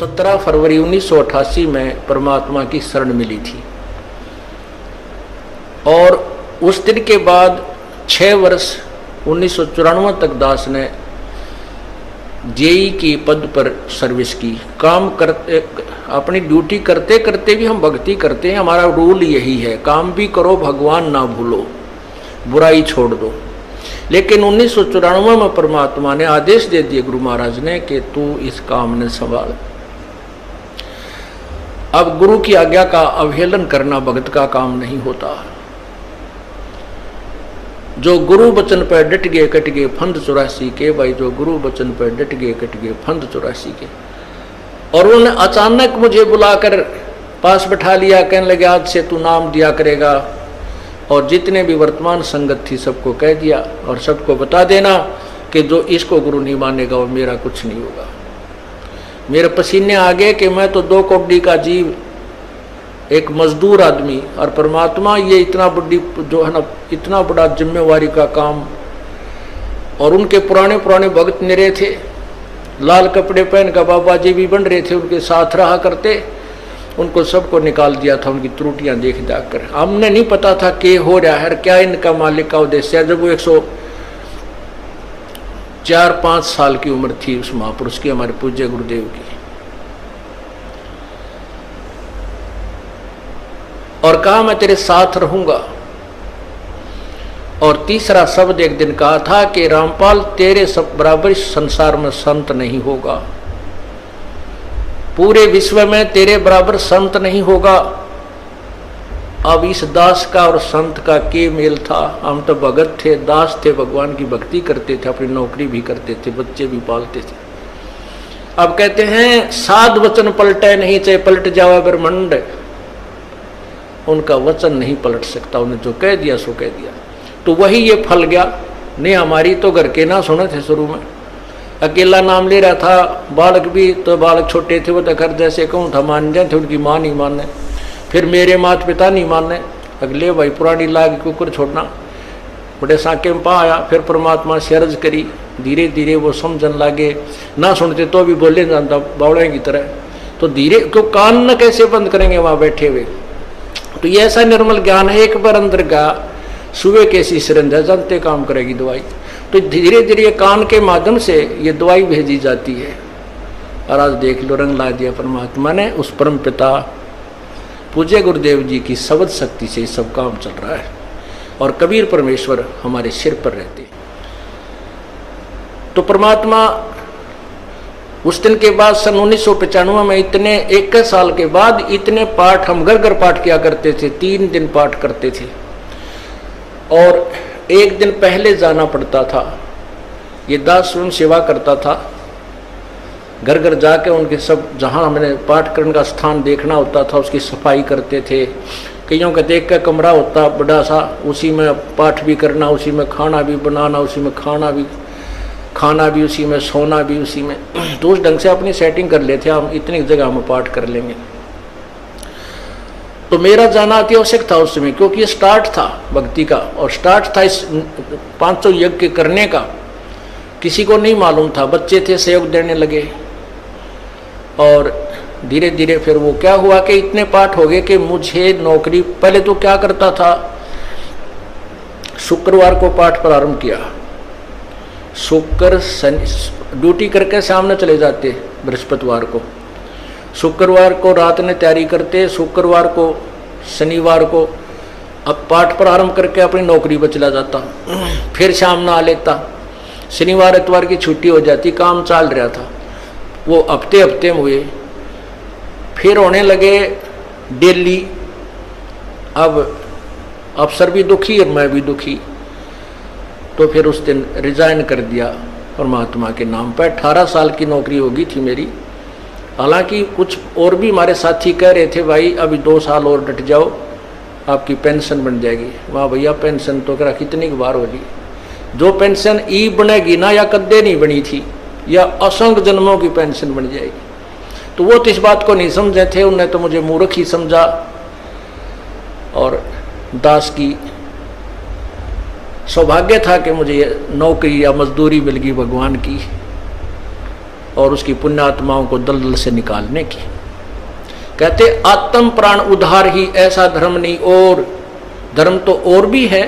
17 फरवरी 1988 में परमात्मा की शरण मिली थी और उस दिन के बाद 6 वर्ष 1994 तक दास ने जेई की पद पर सर्विस की। काम करते, अपनी ड्यूटी करते करते भी हम भक्ति करते हैं। हमारा रूल यही है, काम भी करो भगवान ना भूलो, बुराई छोड़ दो। लेकिन 1994 में परमात्मा ने आदेश दे दिए गुरु महाराज ने कि तू इस काम ने संभाल। अब गुरु की आज्ञा का अवहेलन करना भगत का काम नहीं होता। जो गुरु वचन पर डट गए कट गए फंद 84 के। भाई जो गुरु वचन पर डट गए कट गए फंद 84 के। और उन्होंने अचानक मुझे बुलाकर पास बैठा लिया, कहने लगे आज से तू नाम दिया करेगा और जितने भी वर्तमान संगत थी सबको कह दिया और सबको बता देना कि जो इसको गुरु नहीं मानेगा वो मेरा कुछ नहीं होगा। मेरे पसीने आ गए कि मैं तो 2 कौड़ी का जीव, एक मजदूर आदमी, और परमात्मा ये इतना बड़ी जो है ना, इतना बड़ा जिम्मेवारी का काम। और उनके पुराने पुराने भक्त निरे थे, लाल कपड़े पहन कर बाबा जी भी बन रहे थे, उनके साथ रहा करते। उनको सबको निकाल दिया था उनकी त्रुटियां देख जाकर। हमने नहीं पता था कि हो रहा है क्या इनका मालिक का उद्देश्य है। जब वो 104-5 साल की उम्र थी उस महापुरुष की, हमारे पूज्य गुरुदेव की, और कहा मैं तेरे साथ रहूंगा। और तीसरा शब्द एक दिन कहा था कि रामपाल तेरे सब बराबर संसार में संत नहीं होगा, पूरे विश्व में तेरे बराबर संत नहीं होगा। अब इस दास का और संत का के मेल था। हम तो भगत थे, दास थे, भगवान की भक्ति करते थे, अपनी नौकरी भी करते थे, बच्चे भी पालते थे। अब कहते हैं साध वचन पलटे नहीं, चाहे पलट जावा ब्रह्मंड। उनका वचन नहीं पलट सकता, उन्हें जो कह दिया सो कह दिया। तो वही ये फल गया। नहीं हमारी तो घर के ना सुने थे, शुरू में अकेला नाम ले रहा था। बालक भी तो बालक छोटे थे, वो तो घर जैसे कहूँ था मान जाए थे, उनकी माँ नहीं माने, फिर मेरे माता पिता नहीं माने। अगले भाई पुरानी लाग कुकर छोड़ना, बड़े साके में पा आया। फिर परमात्मा से अर्ज करी, धीरे धीरे वो समझन लागे। ना सुनते तो भी बोले जानता बावड़े की तरह। तो धीरे क्यों कान न कैसे बंद करेंगे वहाँ बैठे हुए। तो ये ऐसा निर्मल ज्ञान है, एक बार अंदर का सुबह कैसी सिरंज है, जानते काम करेगी दवाई। तो धीरे धीरे कान के माध्यम से ये दवाई भेजी जाती है। और आज देख लो रंग ला दिया परमात्मा ने। उस परम पिता पूज्य गुरुदेव जी की शब्द शक्ति से सब काम चल रहा है और कबीर परमेश्वर हमारे सिर पर रहते हैं। तो परमात्मा उस दिन के बाद सन 1995 में इतने 21 साल के बाद इतने पाठ हम घर घर पाठ किया करते थे। 3 दिन पाठ करते थे और 1 दिन पहले जाना पड़ता था। ये दास स्वयं सेवा करता था, घर घर जाके उनके सब जहाँ हमने पाठ करने का स्थान देखना होता था उसकी सफाई करते थे। कईयों का देख का कमरा होता बड़ा सा, उसी में पाठ भी करना, उसी में खाना भी बनाना, उसी में खाना भी उसी में, सोना भी उसी में। तो उस ढंग से अपनी सेटिंग कर लेते हम, इतनी जगह में पाठ कर लेंगे। तो मेरा जाना अति आवश्यक था उस समय, क्योंकि ये स्टार्ट था भक्ति का और स्टार्ट था इस 500 यज्ञ करने का। किसी को नहीं मालूम था, बच्चे थे सहयोग देने लगे। और धीरे धीरे फिर वो क्या हुआ कि इतने पाठ हो गए कि मुझे नौकरी, पहले तो क्या करता था, शुक्रवार को पाठ प्रारंभ किया। शुक्र शनि ड्यूटी करके सामने चले जाते बृहस्पतिवार को, शुक्रवार को रात में तैयारी करते, शुक्रवार को शनिवार को अब पाठ प्रारंभ करके अपनी नौकरी पर चला जाता। फिर शाम ना आ लेता, शनिवार इतवार की छुट्टी हो जाती, काम चल रहा था। वो हफ्ते हफ्ते में हुए, फिर होने लगे डेली। अब अफसर भी दुखी और मैं भी दुखी, तो फिर उस दिन रिजाइन कर दिया परमात्मा के नाम पर। 18 साल की नौकरी होगी थी मेरी। हालांकि कुछ और भी हमारे साथी कह रहे थे भाई अभी 2 साल और डट जाओ आपकी पेंशन बन जाएगी। वाह भैया पेंशन तो करा कितनी बार होगी। जो पेंशन ई बनेगी ना, या कद्दे नहीं बनी थी, या असंख्य जन्मों की पेंशन बन जाएगी। तो वो तो इस बात को नहीं समझे थे, उन्हें तो मुझे मूर्ख ही समझा। और दास की सौभाग्य था कि मुझे नौकरी या मजदूरी मिल गई भगवान की। और उसकी पुण्यात्माओं को दलदल से निकालने की। कहते आत्म प्राण उद्धार ही ऐसा धर्म नहीं, और धर्म तो और भी है,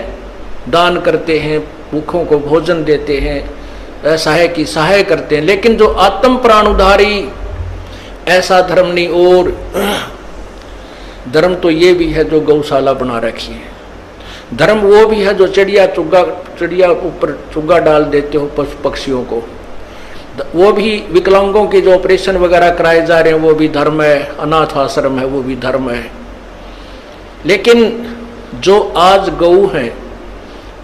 दान करते हैं, भूखों को भोजन देते हैं, असहाय की सहाय करते हैं, लेकिन जो आत्म प्राण उद्धारी ऐसा धर्म नहीं। और धर्म तो ये भी है जो गौशाला बना रखी है, धर्म वो भी है जो चिड़िया ऊपर चुग्गा डाल देते हो पशु पक्षियों को, वो भी विकलांगों के जो ऑपरेशन वगैरह कराए जा रहे हैं वो भी धर्म है, अनाथ आश्रम है वो भी धर्म है। लेकिन जो आज गऊ हैं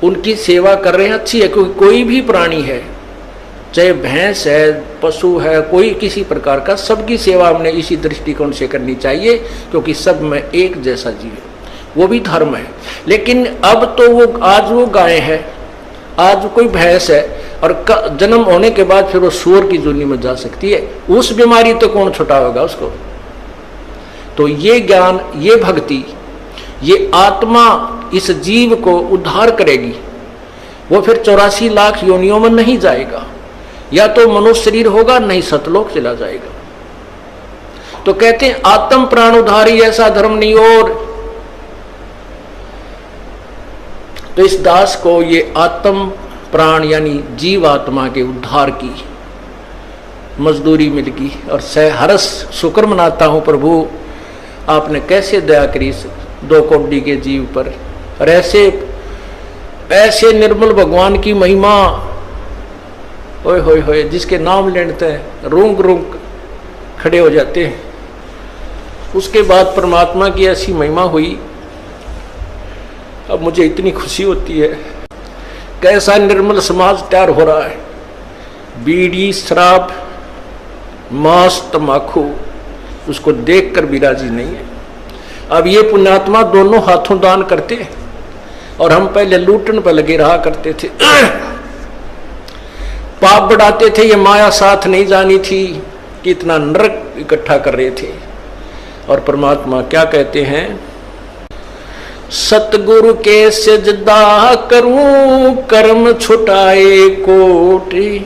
उनकी सेवा कर रहे हैं, अच्छी है, क्योंकि कोई भी प्राणी है, चाहे भैंस है, पशु है, कोई किसी प्रकार का, सबकी सेवा हमने इसी दृष्टिकोण से करनी चाहिए, क्योंकि सब में एक जैसा जीव है, वो भी धर्म है। लेकिन अब तो वो आज वो गाय है, आज कोई भैंस है, और जन्म होने के बाद फिर वो सूअर की जोनी में जा सकती है, उस बीमारी तो कौन छुटाएगा उसको। तो ये ज्ञान, ये भक्ति, ये आत्मा इस जीव को उद्धार करेगी। वो फिर 84 लाख योनियों में नहीं जाएगा, या तो मनुष्य शरीर होगा, नहीं सतलोक चला जाएगा। तो कहते हैं आत्म प्राण उद्धारी ऐसा धर्म नहीं। और तो इस दास को ये आत्म प्राण यानी जीव आत्मा के उद्धार की मजदूरी मिल गई, और हर्ष शुक्र मनाता हूं प्रभु, आपने कैसे दया करी 2 कोटि के जीव पर। और ऐसे निर्मल भगवान की महिमा, ओए होए होए, जिसके नाम लेते हैं रूंग रूंग खड़े हो जाते हैं। उसके बाद परमात्मा की ऐसी महिमा हुई, अब मुझे इतनी खुशी होती है। कैसा निर्मल समाज तैयार हो रहा है, बीड़ी शराब मांस तंबाकू उसको देखकर भी राजी नहीं है। अब ये पुण्यात्मा दोनों हाथों दान करते हैं, और हम पहले लूटन पर लगे रहा करते थे, पाप बढ़ाते थे, ये माया साथ नहीं जानी थी कि इतना नरक इकट्ठा कर रहे थे। और परमात्मा क्या कहते हैं, सतगुरु के सजदा करूं कर्म छुटाए कोटि,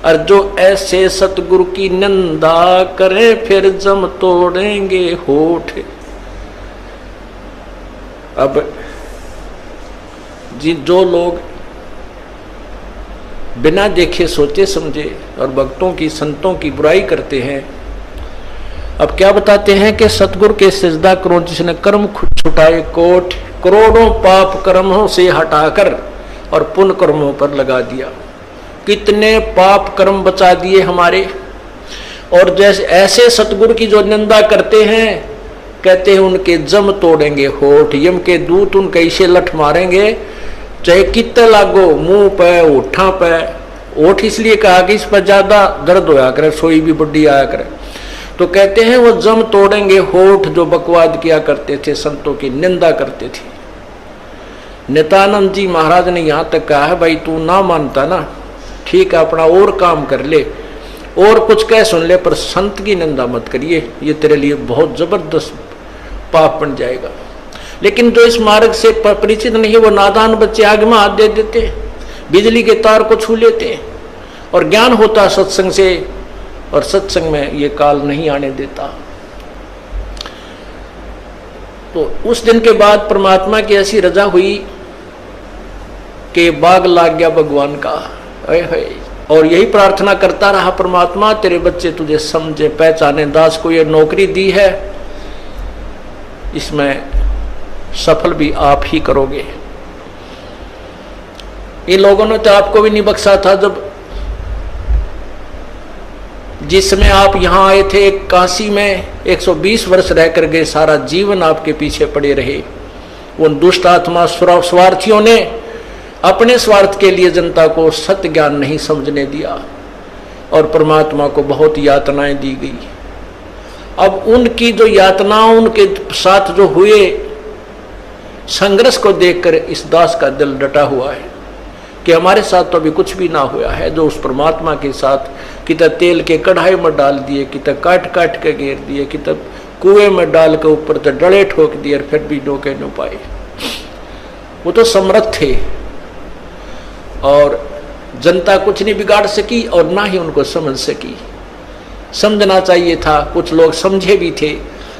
और जो ऐसे सतगुरु की निंदा करें फिर जम तोड़ेंगे होठ। अब जो लोग बिना देखे सोचे समझे और भक्तों की संतों की बुराई करते हैं, अब क्या बताते हैं कि सतगुरु के सजदा करो जिसने कर्म छुटाए कोट, करोड़ों पाप कर्मों से हटाकर और पुण्य कर्मों पर लगा दिया। कितने पाप कर्म बचा दिए हमारे। और जैसे ऐसे सतगुरु की जो निंदा करते हैं, कहते हैं उनके जम तोड़ेंगे होठ, यम के दूत उनके इसे लठ मारेंगे, चाहे कितने लागो, मुंह पे होठा पे। होठ इसलिए कहा कि इस पर ज्यादा दर्द होया करे, सोई भी बुढ़ी आया करे। तो कहते हैं वो जम तोड़ेंगे होठ जो बकवाद किया करते थे, संतों की निंदा करते थे। नित्यानंद जी महाराज ने यहां तक कहा है, भाई तू ना मानता ना, ठीक है अपना और काम कर ले और कुछ कह सुन ले, पर संत की निंदा मत करिए, ये तेरे लिए बहुत जबरदस्त पाप बन जाएगा। लेकिन जो इस मार्ग से परिचित नहीं है, वो नादान बच्चे आग में हाथ दे देते, बिजली के तार को छू लेते। और ज्ञान होता सत्संग से, और सत्संग में ये काल नहीं आने देता। तो उस दिन के बाद परमात्मा की ऐसी रजा हुई कि बाग लाग गया भगवान का। और यही प्रार्थना करता रहा, परमात्मा तेरे बच्चे तुझे समझे पहचाने, दास को ये नौकरी दी है, इसमें सफल भी आप ही करोगे। इन लोगों ने तो आपको भी नहीं बख्शा था, जब जिसमें आप यहां आए थे काशी में 120 वर्ष रह कर गए, सारा जीवन आपके पीछे पड़े रहे। उन दुष्ट आत्मा स्वार्थियों ने अपने स्वार्थ के लिए जनता को सत्य ज्ञान नहीं समझने दिया, और परमात्मा को बहुत यातनाएं दी गई। अब उनकी जो यातनाओं, उनके साथ जो हुए संघर्ष को देखकर इस दास का दिल डटा हुआ है कि हमारे साथ तो अभी कुछ भी ना हुआ है। जो उस परमात्मा के साथ कितना तेल के कढ़ाई में डाल दिए, कितना काट काट के घेर दिए, कितना कुएं में डाल के ऊपर तो डले ठोक दिए, और फिर भी डोके न पाए। वो तो समर्थ थे, और जनता कुछ नहीं बिगाड़ सकी और ना ही उनको समझ सकी। समझना चाहिए था, कुछ लोग समझे भी थे,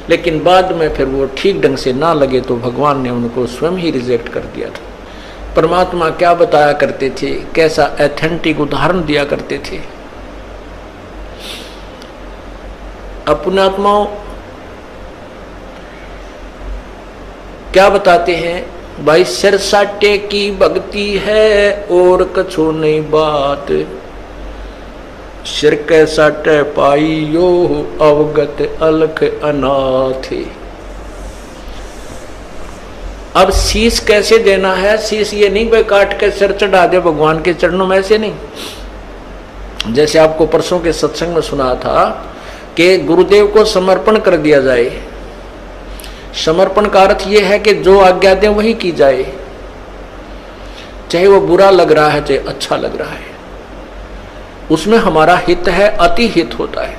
लेकिन बाद में फिर वो ठीक ढंग से ना लगे तो भगवान ने उनको स्वयं ही रिजेक्ट कर दिया था। परमात्मा क्या बताया करते थे, कैसा ऑथेंटिक उदाहरण दिया करते थे। अपने आत्माओं क्या बताते हैं, भाई सिर साटे की भक्ति है और कछो नहीं बात, सिर के साटे पाइयो अवगत अलख अनाथ। अब शीश कैसे देना है, शीश ये नहीं भाई काट के सिर चढ़ा दे भगवान के चरणों में, ऐसे नहीं। जैसे आपको परसों के सत्संग में सुना था कि गुरुदेव को समर्पण कर दिया जाए। समर्पण का अर्थ यह है कि जो आज्ञा दे वही की जाए, चाहे वो बुरा लग रहा है चाहे अच्छा लग रहा है, उसमें हमारा हित है, अति हित होता है।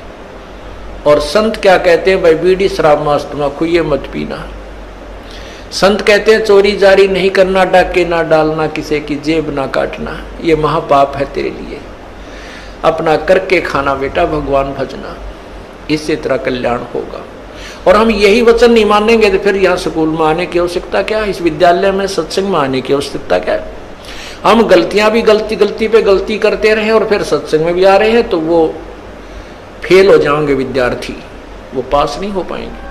और संत क्या कहते हैं, भाई बीड़ी शराब मांस तम्बाकू ये मत पीना। संत कहते हैं चोरी जारी नहीं करना, डाके ना डालना, किसी की जेब ना काटना, ये महापाप है तेरे लिए। अपना करके खाना बेटा, भगवान भजना, इससे तेरा कल्याण होगा। और हम यही वचन नहीं मानेंगे तो फिर यहाँ स्कूल में आने की आवश्यकता क्या, इस विद्यालय में सत्संग में आने की आवश्यकता क्या है। हम गलतियां भी गलती पे गलती करते रहे और फिर सत्संग में भी आ रहे हैं तो वो फेल हो जाएंगे विद्यार्थी, वो पास नहीं हो पाएंगे।